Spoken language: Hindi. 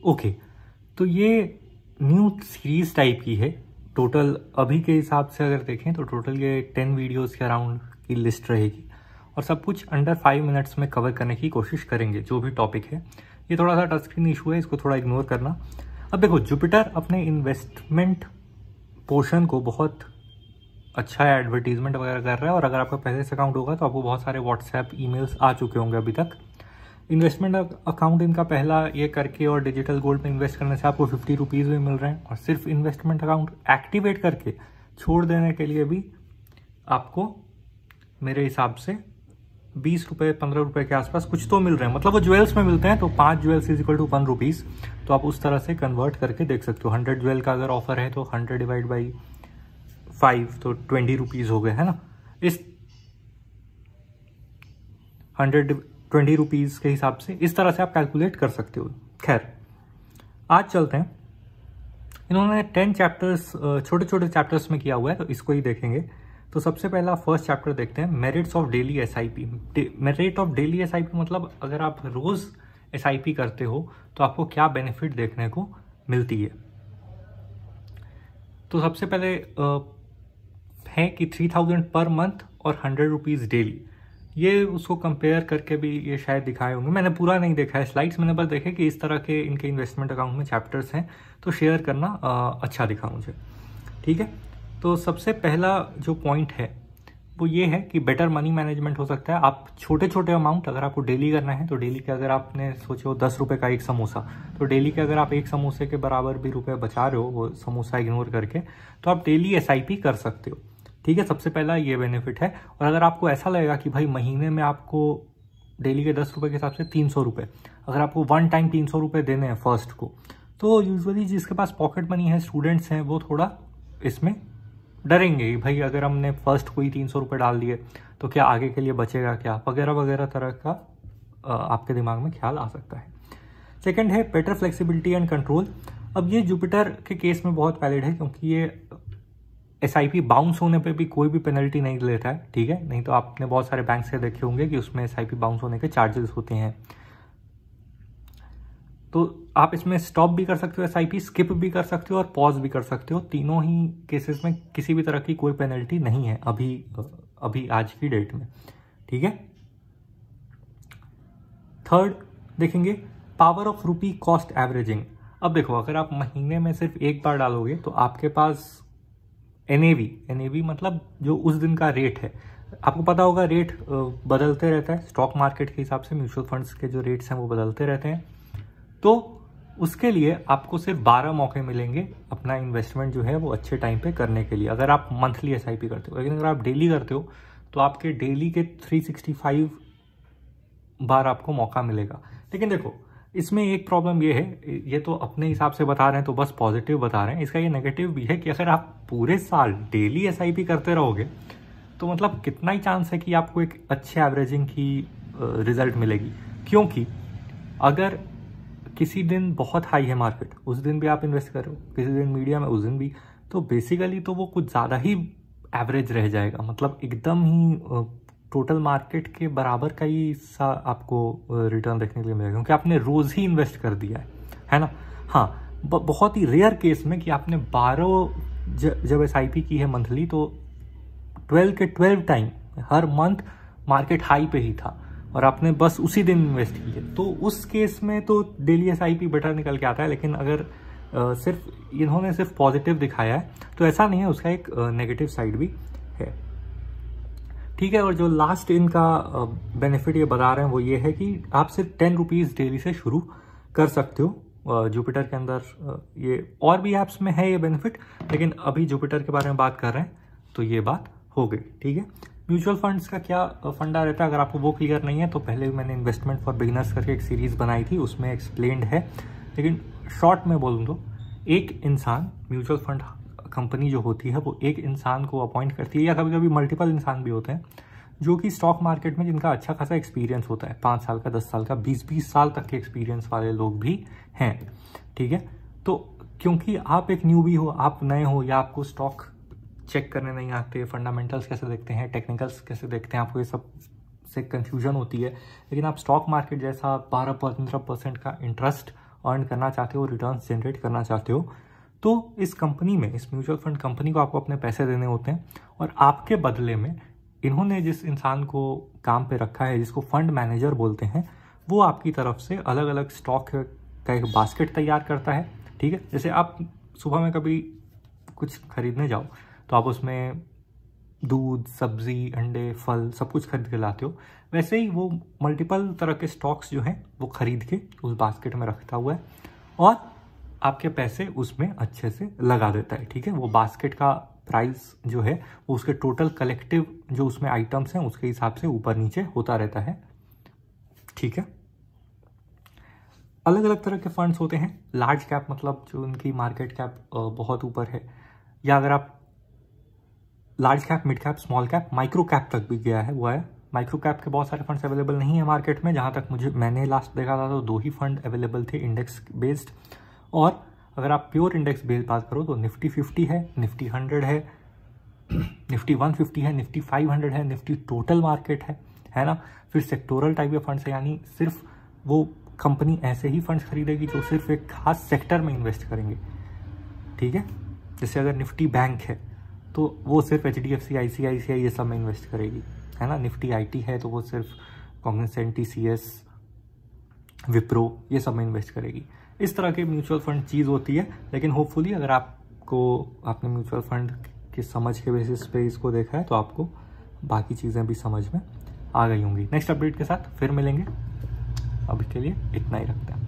ओके, तो ये न्यू सीरीज टाइप की है। टोटल अभी के हिसाब से अगर देखें तो टोटल ये 10 वीडियोस के अराउंड की लिस्ट रहेगी और सब कुछ अंडर 5 मिनट्स में कवर करने की कोशिश करेंगे जो भी टॉपिक है। ये थोड़ा सा टच स्क्रीन इशू है, इसको थोड़ा इग्नोर करना। अब देखो, जुपिटर अपने इन्वेस्टमेंट पोर्शन को बहुत अच्छा एडवर्टीजमेंट वगैरह कर रहा है और अगर आपका पहले से अकाउंट होगा तो आपको बहुत सारे व्हाट्सएप ईमेल्स आ चुके होंगे अभी तक। इन्वेस्टमेंट अकाउंट इनका पहला ये करके और डिजिटल गोल्ड में इन्वेस्ट करने से आपको 50 रुपीज़ भी मिल रहे हैं और सिर्फ इन्वेस्टमेंट अकाउंट एक्टिवेट करके छोड़ देने के लिए भी आपको मेरे हिसाब से 20 रुपये 15 रुपये के आसपास कुछ तो मिल रहे हैं। मतलब वो ज्वेल्स में मिलते हैं तो 5 jewels is equal to 1 rupees. तो आप उस तरह से कन्वर्ट करके देख सकते हो। 100 ज्वेल का अगर ऑफर है तो 100 डिवाइड बाई 5 तो 20 रुपीज़ हो गए, है ना। इस 120 रुपीज़ के हिसाब से इस तरह से आप कैलकुलेट कर सकते हो। खैर, आज चलते हैं। इन्होंने 10 चैप्टर्स छोटे छोटे चैप्टर्स में किया हुआ है तो इसको ही देखेंगे। तो सबसे पहला फर्स्ट चैप्टर देखते हैं, merits of daily SIP. Merit of daily SIP मतलब अगर आप रोज एसआईपी करते हो तो आपको क्या बेनिफिट देखने को मिलती है। तो सबसे पहले है कि 3000 पर मंथ और 100 रुपीज़ डेली। ये उसको कंपेयर करके भी ये शायद दिखाए होंगे, मैंने पूरा नहीं देखा है स्लाइड्स, मैंने बस देखे कि इस तरह के इनके इन्वेस्टमेंट अकाउंट में चैप्टर्स हैं तो शेयर करना अच्छा दिखा मुझे। ठीक है, तो सबसे पहला जो पॉइंट है वो ये है कि बेटर मनी मैनेजमेंट हो सकता है। आप छोटे छोटे अमाउंट अगर आपको डेली करना है तो डेली के अगर आपने सोचो 10 रुपये का एक समोसा, तो डेली के अगर आप एक समोसे के बराबर भी रुपए बचा रहे हो वो समोसा इग्नोर करके, तो आप डेली एसआईपी कर सकते हो। ठीक है, सबसे पहला ये बेनिफिट है। और अगर आपको ऐसा लगेगा कि भाई महीने में आपको डेली के 10 रुपये के हिसाब से 300 रुपये, अगर आपको वन टाइम 300 रुपये देने हैं फर्स्ट को, तो यूजुअली जिसके पास पॉकेट मनी है, स्टूडेंट्स हैं, वो थोड़ा इसमें डरेंगे कि भाई अगर हमने फर्स्ट को ही 300 रुपये डाल दिए तो क्या आगे के लिए बचेगा क्या, वगैरह वगैरह तरह का आपके दिमाग में ख्याल आ सकता है। सेकंड है बेटर फ्लेक्सिबिलिटी एंड कंट्रोल। अब ये जुपिटर के केस में बहुत वैलिड है क्योंकि ये एसआईपी बाउंस होने पे भी कोई भी पेनल्टी नहीं लेता है। ठीक है, नहीं तो आपने बहुत सारे बैंक से देखे होंगे कि उसमें एसआईपी बाउंस होने के चार्जेस होते हैं। तो आप इसमें स्टॉप भी कर सकते हो एसआईपी, स्किप भी कर सकते हो और पॉज भी कर सकते हो। तीनों ही केसेस में किसी भी तरह की कोई पेनल्टी नहीं है अभी आज की डेट में। ठीक है, थर्ड देखेंगे power of rupee cost averaging. अब देखो, अगर आप महीने में सिर्फ एक बार डालोगे तो आपके पास एनएवी मतलब जो उस दिन का रेट है, आपको पता होगा रेट बदलते रहता है स्टॉक मार्केट के हिसाब से, म्यूचुअल फंड्स के जो रेट्स हैं वो बदलते रहते हैं। तो उसके लिए आपको सिर्फ 12 मौके मिलेंगे अपना इन्वेस्टमेंट जो है वो अच्छे टाइम पे करने के लिए, अगर आप मंथली एसआईपी करते हो। लेकिन अगर आप डेली करते हो तो आपके डेली के 365 बार आपको मौका मिलेगा। लेकिन देखो, इसमें एक प्रॉब्लम ये है, ये तो अपने हिसाब से बता रहे हैं तो बस पॉजिटिव बता रहे हैं, इसका ये नेगेटिव भी है कि अगर आप पूरे साल डेली एसआईपी करते रहोगे तो मतलब कितना ही चांस है कि आपको एक अच्छे एवरेजिंग की रिजल्ट मिलेगी। क्योंकि अगर किसी दिन बहुत हाई है मार्केट, उस दिन भी आप इन्वेस्ट कर रहे हो, किसी दिन मीडियम है उस दिन भी, तो बेसिकली तो वो कुछ ज़्यादा ही एवरेज रह जाएगा। मतलब एकदम ही टोटल मार्केट के बराबर का ही सा आपको रिटर्न देखने के लिए मिलेगा क्योंकि आपने रोज़ ही इन्वेस्ट कर दिया है ना। हाँ, बहुत ही रेयर केस में कि आपने 12 जब एसआईपी की है मंथली तो 12 के 12 टाइम हर मंथ मार्केट हाई पे ही था और आपने बस उसी दिन इन्वेस्ट किए, तो उस केस में तो डेली एसआईपी बेटर निकल के आता है। लेकिन अगर सिर्फ इन्होंने सिर्फ पॉजिटिव दिखाया है तो ऐसा नहीं है, उसका एक नेगेटिव साइड भी है। ठीक है, और जो लास्ट इनका बेनिफिट ये बता रहे हैं वो ये है कि आप सिर्फ 10 रुपीज़ डेली से शुरू कर सकते हो। जुपिटर के अंदर ये और भी ऐप्स में है ये बेनिफिट, लेकिन अभी जुपिटर के बारे में बात कर रहे हैं तो ये बात हो गई। ठीक है, म्यूचुअल फंड्स का क्या फंडा रहता है, अगर आपको वो क्लियर नहीं है तो पहले मैंने इन्वेस्टमेंट फॉर बिगिनर्स करके एक सीरीज़ बनाई थी, उसमें एक्सप्लेन्ड है। लेकिन शॉर्ट में बोलूँ तो एक इंसान, म्यूचुअल फंड कंपनी जो होती है वो एक इंसान को अपॉइंट करती है या कभी कभी मल्टीपल इंसान भी होते हैं जो कि स्टॉक मार्केट में जिनका अच्छा खासा एक्सपीरियंस होता है, 5 साल का, 10 साल का, 20 साल तक के एक्सपीरियंस वाले लोग भी हैं। ठीक है, तो क्योंकि आप एक न्यूबी हो, आप नए हो या आपको स्टॉक चेक करने नहीं आते, फंडामेंटल्स कैसे देखते हैं, टेक्निकल्स कैसे देखते हैं, आपको ये सब से कंफ्यूजन होती है, लेकिन आप स्टॉक मार्केट जैसा 12-15% का इंटरेस्ट अर्न करना चाहते हो, रिटर्न्स जनरेट करना चाहते हो, तो इस कंपनी में, इस म्यूचुअल फंड कंपनी को आपको अपने पैसे देने होते हैं और आपके बदले में इन्होंने जिस इंसान को काम पे रखा है, जिसको फंड मैनेजर बोलते हैं, वो आपकी तरफ से अलग अलग स्टॉक का एक बास्केट तैयार करता है। ठीक है, जैसे आप सुबह में कभी कुछ खरीदने जाओ तो आप उसमें दूध, सब्जी, अंडे, फल सब कुछ खरीद के लाते हो, वैसे ही वो मल्टीपल तरह के स्टॉक्स जो हैं वो खरीद के उस बास्केट में रखता हुआ है और आपके पैसे उसमें अच्छे से लगा देता है। ठीक है, वो बास्केट का प्राइस जो है वो उसके टोटल कलेक्टिव जो उसमें आइटम्स हैं उसके हिसाब से ऊपर नीचे होता रहता है। ठीक है, अलग अलग तरह के फंड्स होते हैं। लार्ज कैप मतलब जो उनकी मार्केट कैप बहुत ऊपर है, या अगर आप large cap, mid cap, small cap, micro cap तक भी गया है हुआ है। माइक्रो कैप के बहुत सारे फंड्स अवेलेबल नहीं है मार्केट में, जहाँ तक मैंने लास्ट देखा था तो 2 ही फंड अवेलेबल थे इंडेक्स बेस्ड। और अगर आप प्योर इंडेक्स बेस्ड बात करो तो निफ्टी 50 है, निफ्टी 100 है, निफ्टी 150 है, निफ्टी 500 है, निफ्टी टोटल मार्केट है ना। फिर सेक्टोरल टाइप के फंड्स है, यानी सिर्फ वो कंपनी ऐसे ही फंड्स खरीदेगी जो सिर्फ एक खास सेक्टर में इन्वेस्ट करेंगे। ठीक है, जैसे अगर निफ्टी बैंक है तो वो सिर्फ HDFC, ICICI ये सब में इन्वेस्ट करेगी, है ना। निफ्टी IT है तो वो सिर्फ कॉग्निजेंट, TCS, विप्रो ये सब में इन्वेस्ट करेगी। इस तरह के म्यूचुअल फंड चीज़ होती है। लेकिन होपफुली अगर आपने म्यूचुअल फंड की समझ के बेसिस पे इसको देखा है तो आपको बाकी चीज़ें भी समझ में आ गई होंगी। नेक्स्ट अपडेट के साथ फिर मिलेंगे, अभी के लिए इतना ही रखते हैं।